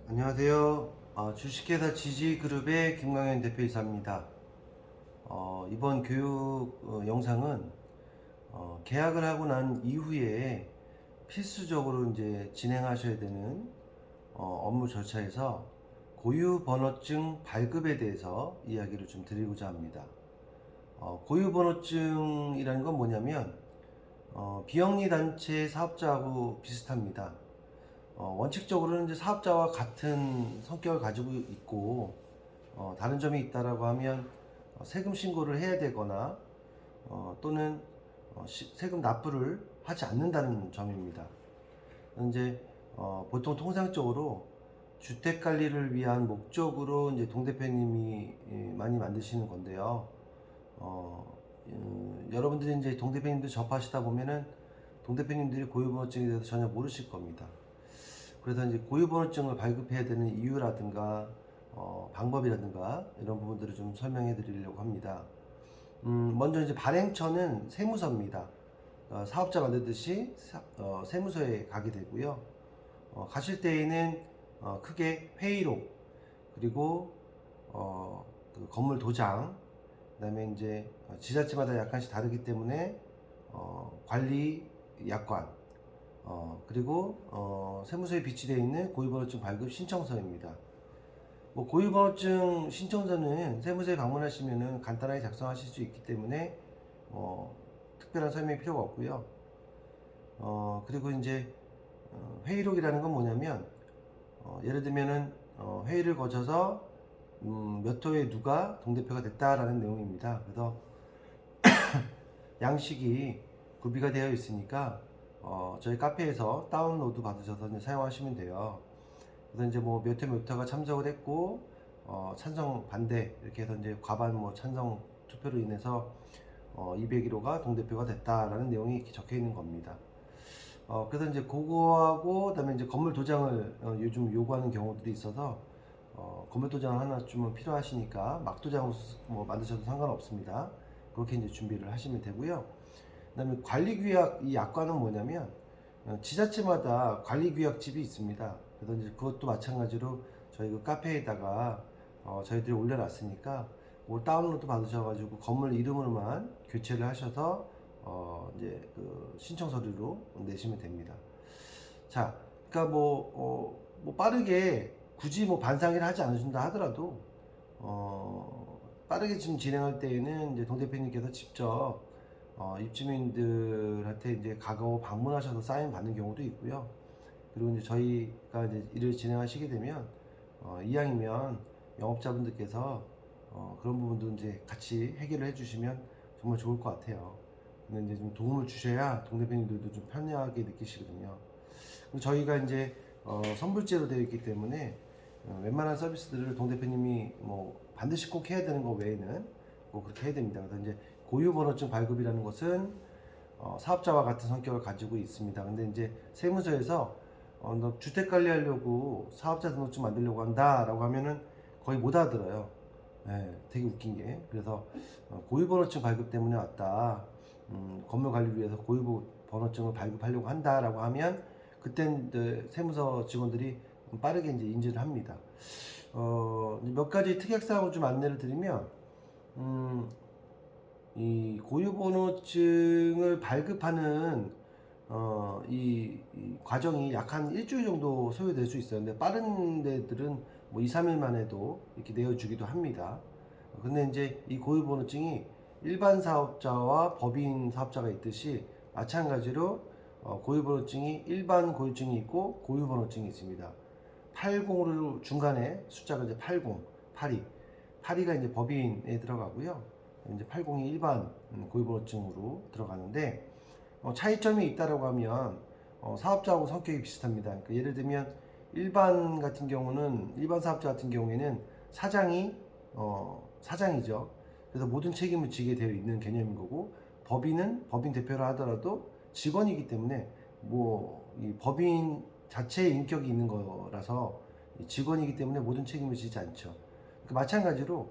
안녕하세요. 주식회사 지지그룹의 김광현 대표이사입니다. 이번 교육 영상은 계약을 하고 난 이후에 필수적으로 이제 진행하셔야 되는 업무 절차에서 고유번호증 발급에 대해서 이야기를 좀 드리고자 합니다. 고유번호증이라는 건 뭐냐면 비영리 단체 사업자하고 비슷합니다. 원칙적으로는 이제 사업자와 같은 성격을 가지고 있고 다른 점이 있다라고 하면 세금 신고를 해야 되거나 또는 세금 납부를 하지 않는다는 점입니다. 이제 보통 통상적으로 주택 관리를 위한 목적으로 이제 동 대표님이 많이 만드시는 건데요. 여러분들이 이제 동 대표님들 접하시다 보면은 동 대표님들이 고유번호증에 대해서 전혀 모르실 겁니다. 그래서 이제 고유번호증을 발급해야 되는 이유라든가 방법이라든가 이런 부분들을 좀 설명해 드리려고 합니다. 먼저 이제 발행처는 세무서입니다. 사업자 만들듯이 세무서에 가게 되고요. 가실 때에는 크게 회의록, 그리고 그 건물 도장, 그다음에 이제 지자체마다 약간씩 다르기 때문에 관리 약관, 그리고 세무서에 비치되어 있는 고유번호증 발급 신청서입니다. 뭐 고유번호증 신청서는 세무서에 방문하시면은 간단하게 작성하실 수 있기 때문에 특별한 설명이 필요가 없고요. 그리고 이제 회의록이라는 건 뭐냐면 예를 들면은 회의를 거쳐서 몇 호에 누가 동대표가 됐다라는 내용입니다. 그래서 양식이 구비가 되어 있으니까 저희 카페에서 다운로드 받으셔서 이제 사용하시면 돼요. 그래서 이제 뭐 몇 회 몇 회가 참석을 했고 찬성 반대 이렇게 해서 이제 과반 뭐 찬성 투표로 인해서 201호가 동대표가 됐다라는 내용이 이렇게 적혀 있는 겁니다. 그래서 이제 그거하고 그다음에 이제 건물 도장을 요즘 요구하는 경우들이 있어서 건물 도장 하나쯤은 필요하시니까 막 도장으로 뭐 만드셔도 상관없습니다. 그렇게 이제 준비를 하시면 되고요. 그다음에 관리규약, 이 약관은 뭐냐면 지자체마다 관리규약집이 있습니다. 그래서 이제 그것도 마찬가지로 저희 그 카페에다가 저희들이 올려놨으니까 그걸 다운로드 받으셔가지고 건물 이름으로만 교체를 하셔서 이제 그 신청 서류로 내시면 됩니다. 자, 그러니까 뭐 빠르게 굳이 뭐 반상회를 하지 않으신다 하더라도 빠르게 지금 진행할 때에는 이제 동 대표님께서 직접 입주민들한테 이제 가고 방문하셔서 사인 받는 경우도 있고요. 그리고 이제 저희가 이제 일을 진행하시게 되면 이왕이면 영업자분들께서 그런 부분도 이제 같이 해결을 해주시면 정말 좋을 것 같아요. 근데 이제 좀 도움을 주셔야 동 대표님들도 좀 편하게 느끼시거든요. 그리고 저희가 이제 선불제로 되어 있기 때문에 웬만한 서비스들을 동 대표님이 뭐 반드시 꼭 해야 되는 거 외에는 꼭 그렇게 해야 됩니다. 그래서 이제 고유번호증 발급이라는 것은 사업자와 같은 성격을 가지고 있습니다. 근데 이제 세무서에서 너 주택 관리하려고 사업자 등록증 만들려고 한다라고 하면은 거의 못 알아들어요. 네, 되게 웃긴 게. 그래서 고유번호증 발급 때문에 왔다. 건물 관리를 위해서 고유번호증을 발급하려고 한다라고 하면 그땐 세무서 직원들이 빠르게 이제 인지를 합니다. 몇 가지 특약사항을 좀 안내를 드리면 이 고유번호증을 발급하는 이 과정이 약 한 일주일 정도 소요될 수 있어요. 근데 빠른 데들은 뭐 2, 3일만 해도 이렇게 내어주기도 합니다. 근데 이제 이 고유번호증이 일반 사업자와 법인 사업자가 있듯이 마찬가지로 고유번호증이 일반 고유증이 있고 고유번호증이 있습니다. 80으로 중간에 숫자가 이제 80, 82가 이제 법인에 들어가고요. 이제 80이 일반 고유번호증으로 들어가는데 차이점이 있다라고 하면 사업자하고 성격이 비슷합니다. 그러니까 예를 들면 일반 같은 경우는 일반 사업자 같은 경우에는 사장이 사장이죠. 그래서 모든 책임을 지게 되어 있는 개념인 거고 법인은 법인 대표라 하더라도 직원이기 때문에 뭐 이 법인 자체의 인격이 있는 거라서 직원이기 때문에 모든 책임을 지지 않죠. 마찬가지로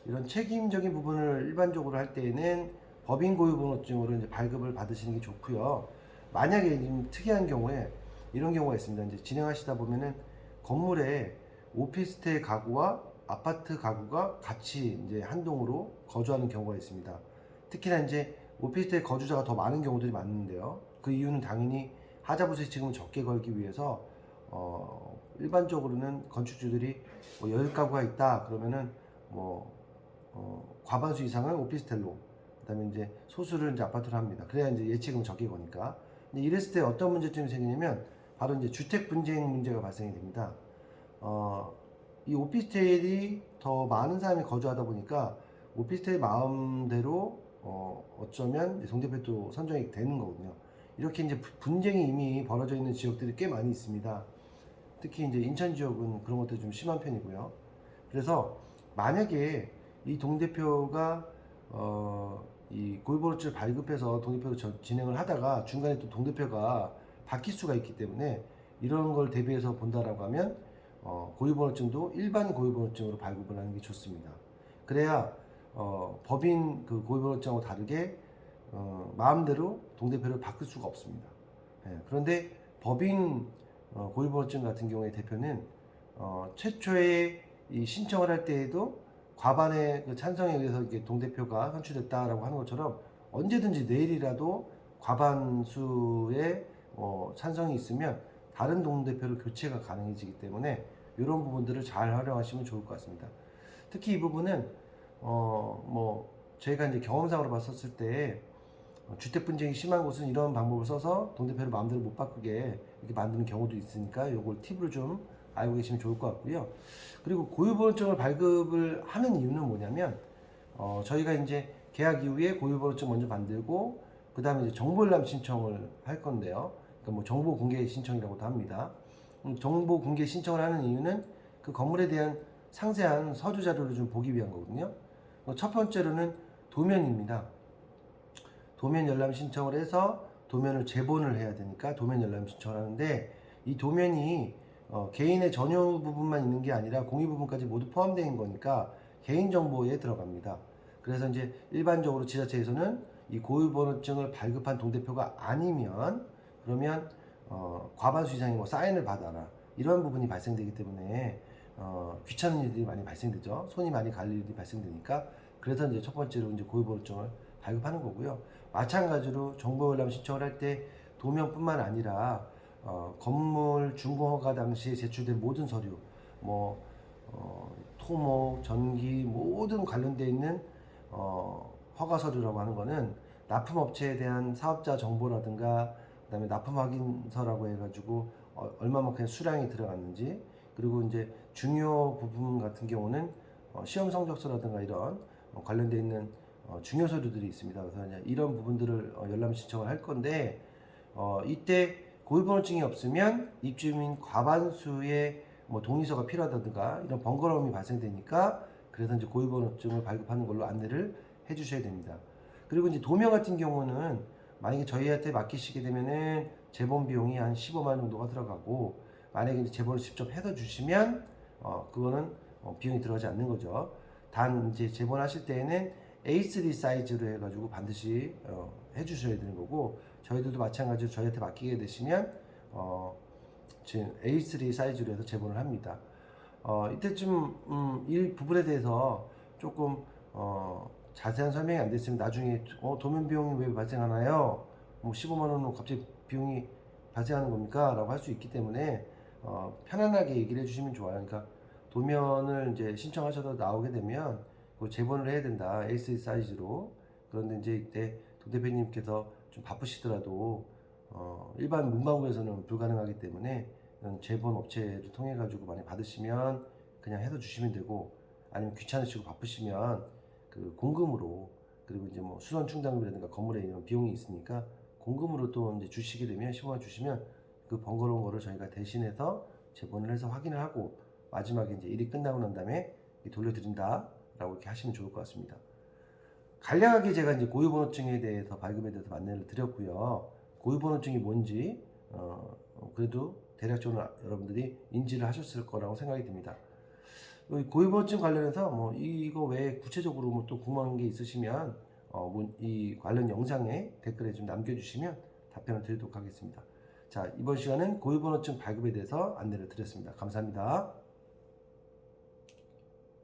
이런 책임적인 부분을 일반적으로 할 때에는 법인 고유번호증으로 이제 발급을 받으시는 게 좋고요. 만약에 좀 특이한 경우에 이런 경우가 있습니다. 이제 진행하시다 보면은 건물에 오피스텔 가구와 아파트 가구가 같이 이제 한 동으로 거주하는 경우가 있습니다. 특히나 이제 오피스텔 거주자가 더 많은 경우들이 많은데요. 그 이유는 당연히 하자부세 지금을 적게 걸기 위해서 일반적으로는 건축주들이 뭐 10가구가 있다 그러면은 뭐 과반수 이상을 오피스텔로, 그다음에 이제 소수를 이제 아파트로 합니다. 그래야 이제 예치금을 적게 거니까. 근데 이랬을 때 어떤 문제점이 생기냐면 바로 이제 주택 분쟁 문제가 발생이 됩니다. 이 오피스텔이 더 많은 사람이 거주하다 보니까 오피스텔 마음대로 어쩌면 동대표도 선정이 되는 거거든요. 이렇게 이제 분쟁이 이미 벌어져 있는 지역들이 꽤 많이 있습니다. 특히 이제 인천 지역은 그런 것들이 좀 심한 편이고요. 그래서 만약에 이 동대표가 이 고유번호증을 발급해서 동대표로 진행을 하다가 중간에 또 동대표가 바뀔 수가 있기 때문에 이런 걸 대비해서 본다라고 하면 고유번호증도 일반 고유번호증으로 발급을 하는 게 좋습니다. 그래야 법인 그 고유번호증하고 다르게 마음대로 동대표를 바꿀 수가 없습니다. 예, 그런데 법인 고유번호증 같은 경우에 대표는 최초에 이 신청을 할 때에도 과반의 그 찬성에 의해서 이게 동대표가 선출됐다라고 하는 것처럼 언제든지 내일이라도 과반수의 찬성이 있으면 다른 동대표로 교체가 가능해지기 때문에 이런 부분들을 잘 활용하시면 좋을 것 같습니다. 특히 이 부분은 뭐 저희가 이제 경험상으로 봤었을 때 주택 분쟁이 심한 곳은 이런 방법을 써서 동대표를 마음대로 못 바꾸게 이렇게 만드는 경우도 있으니까 이걸 팁으로 좀 알고 계시면 좋을 것 같고요. 그리고 고유번호증을 발급을 하는 이유는 뭐냐면 저희가 이제 계약 이후에 고유번호증 먼저 만들고 그 다음에 이제 정보열람 신청을 할 건데요. 그러니까 뭐 정보 공개 신청이라고도 합니다. 정보 공개 신청을 하는 이유는 그 건물에 대한 상세한 서류 자료를 좀 보기 위한 거거든요. 첫 번째로는 도면입니다. 도면 열람 신청을 해서 도면을 제본을 해야 되니까 도면 열람 신청을 하는데 이 도면이 개인의 전유 부분만 있는 게 아니라 공유 부분까지 모두 포함되어 있는 거니까 개인정보에 들어갑니다. 그래서 이제 일반적으로 지자체에서는 이 고유번호증을 발급한 동대표가 아니면 그러면 과반수 이상의 뭐 사인을 받아라 이런 부분이 발생되기 때문에 귀찮은 일들이 많이 발생되죠. 손이 많이 갈 일이 발생되니까 그래서 이제 첫 번째로 이제 고유번호증을 발급하는 거고요. 마찬가지로 정보열람 신청을 할 때 도면뿐만 아니라 건물 준공허가 당시에 제출된 모든 서류, 뭐 토목, 전기 모든 관련되어 있는 허가 서류라고 하는 거는 납품업체에 대한 사업자 정보라든가 그다음에 납품 확인서라고 해가지고 얼마만큼의 수량이 들어갔는지 그리고 이제 중요 부분 같은 경우는 시험 성적서라든가 이런 관련되어 있는 중요 서류들이 있습니다. 그래서 이제 이런 부분들을 열람 신청을 할 건데 이때 고유번호증이 없으면 입주민 과반수의 뭐 동의서가 필요하다든가 이런 번거로움이 발생되니까 그래서 이제 고유번호증을 발급하는 걸로 안내를 해주셔야 됩니다. 그리고 이제 도면 같은 경우는 만약에 저희한테 맡기시게 되면은 재본 비용이 한 15만 원 정도가 들어가고 만약에 이제 재본을 직접 해서 주시면 그거는 비용이 들어가지 않는 거죠. 단 이제 재본하실 때에는 A3 사이즈로 해가지고 반드시 해주셔야 되는 거고 저희들도 마찬가지로 저희한테 맡기게 되시면 지금 A3 사이즈로 해서 재본을 합니다. 이때쯤 이 부분에 대해서 조금 자세한 설명이 안 됐으면 나중에 도면 비용이 왜 발생하나요? 뭐 15만 원으로 갑자기 비용이 발생하는 겁니까? 라고 할 수 있기 때문에 편안하게 얘기를 해주시면 좋아요. 그러니까 도면을 이제 신청하셔도 나오게 되면 재본을 해야 된다. A3 사이즈로. 그런데 이제 이때 동 대표님께서 좀 바쁘시더라도 일반 문방구에서는 불가능하기 때문에 재본 업체를 통해 가지고 많이 받으시면 그냥 해서 주시면 되고 아니면 귀찮으시고 바쁘시면 그 공금으로 그리고 이제 뭐 수선 충당금이라든가 건물에 이런 비용이 있으니까 공금으로 또 이제 주시게 되면 15만 주시면 그 번거로운 거를 저희가 대신해서 재본을 해서 확인을 하고 마지막에 이제 일이 끝나고 난 다음에 돌려드린다 라고 이렇게 하시면 좋을 것 같습니다. 간략하게 제가 이제 고유번호증에 대해서 발급에 대해서 안내를 드렸고요. 고유번호증이 뭔지 그래도 대략적으로 여러분들이 인지를 하셨을 거라고 생각이 듭니다. 고유번호증 관련해서 뭐 이거 외에 구체적으로 뭐 또 궁금한 게 있으시면 이 관련 영상에 댓글에 좀 남겨주시면 답변을 드리도록 하겠습니다. 자, 이번 시간은 고유번호증 발급에 대해서 안내를 드렸습니다. 감사합니다.